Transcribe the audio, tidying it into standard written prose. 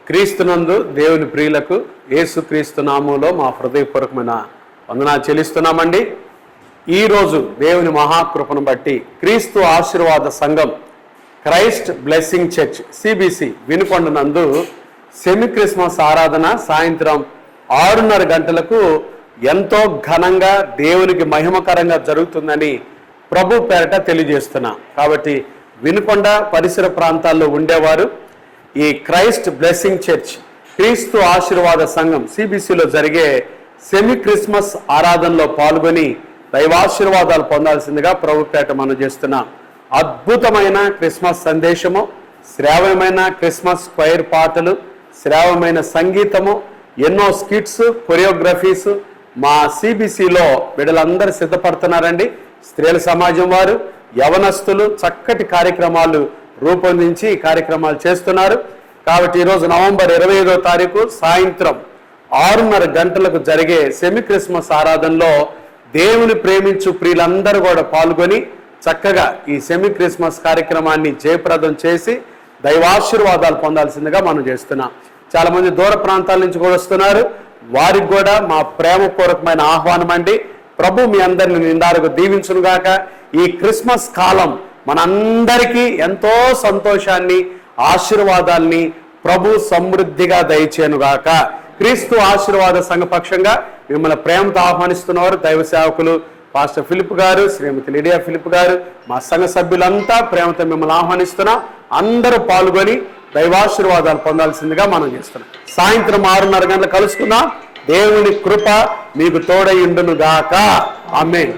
క్రీస్తునందు దేవుని ప్రియులకు యేసుక్రీస్తు నామములో మా హృదయపూర్వకమైన వందనాలు చెల్లిస్తున్నామండి. ఈరోజు దేవుని మహాకృపను బట్టి క్రీస్తు ఆశీర్వాద సంఘం Christ blessing church CBC Vinukonda నందు సెమీ క్రిస్మస్ ఆరాధన సాయంత్రం 6:30 గంటలకు ఎంతో ఘనంగా దేవునికి మహిమకరంగా జరుగుతుందని ప్రభు పేరట తెలియజేస్తున్నా. కాబట్టి వినుకొండ పరిసర ప్రాంతాల్లో ఉండేవారు ఈ క్రైస్ట్ బ్లెస్సింగ్ చర్చ్ క్రీస్తు ఆశీర్వాద సంఘం సిబిసిలో జరిగే సెమీ క్రిస్మస్ ఆరాధనలో పాల్గొని దైవాశీర్వాదాలు పొందాల్సిందిగా ప్రభు పేరట మనం చేస్తున్నాం. అద్భుతమైన క్రిస్మస్ సందేశము, శ్రావ్యమైన క్రిస్మస్ స్క్వైర్ పాటలు, శ్రావ్యమైన సంగీతము, ఎన్నో స్కిట్స్, కొరియోగ్రఫీస్ మా సిబిసిలో బిడ్డలందరూ సిద్ధపడుతున్నారండి. స్త్రీల సమాజం వారు, యవనస్తులు చక్కటి కార్యక్రమాలు రూపొందించి కార్యక్రమాలు చేస్తున్నారు. కాబట్టి ఈరోజు నవంబర్ 25వ తారీఖు సాయంత్రం 6:30 గంటలకు జరిగే సెమీ క్రిస్మస్ ఆరాధనలో దేవుని ప్రేమించు ప్రియులందరూ కూడా పాల్గొని చక్కగా ఈ సెమీ క్రిస్మస్ కార్యక్రమాన్ని జయప్రదం చేసి దైవాశీర్వాదాలు పొందాల్సిందిగా మనం చేస్తున్నాం. చాలా మంది దూర ప్రాంతాల నుంచి కూడా వస్తున్నారు. వారికి కూడా మా ప్రేమపూర్వకమైన ఆహ్వానం అండి. ప్రభు మీ అందరిని నిండారుగా దీవించునుగాక. ఈ క్రిస్మస్ కాలం మనందరికీ ఎంతో సంతోషాన్ని, ఆశీర్వాదాల్ని ప్రభు సమృద్ధిగా దయచేనుగాక. క్రీస్తు ఆశీర్వాద సంఘపక్షంగా మిమ్మల్ని ప్రేమతో ఆహ్వానిస్తున్నవారు దైవ సేవకులు పాస్టర్ ఫిలిప్ గారు, శ్రీమతి లిడియా ఫిలిప్ గారు, మా సంఘ సభ్యులంతా ప్రేమతో మిమ్మల్ని ఆహ్వానిస్తున్నాం. అందరూ పాల్గొని దైవాశీర్వాదాలు పొందాల్సిందిగా మనం చేస్తున్నాం. సాయంత్రం 6:30 గంటలకు కలుసుకుందాం. దేవుని కృప మీకు తోడై ఉండును గాక. ఆమేన్.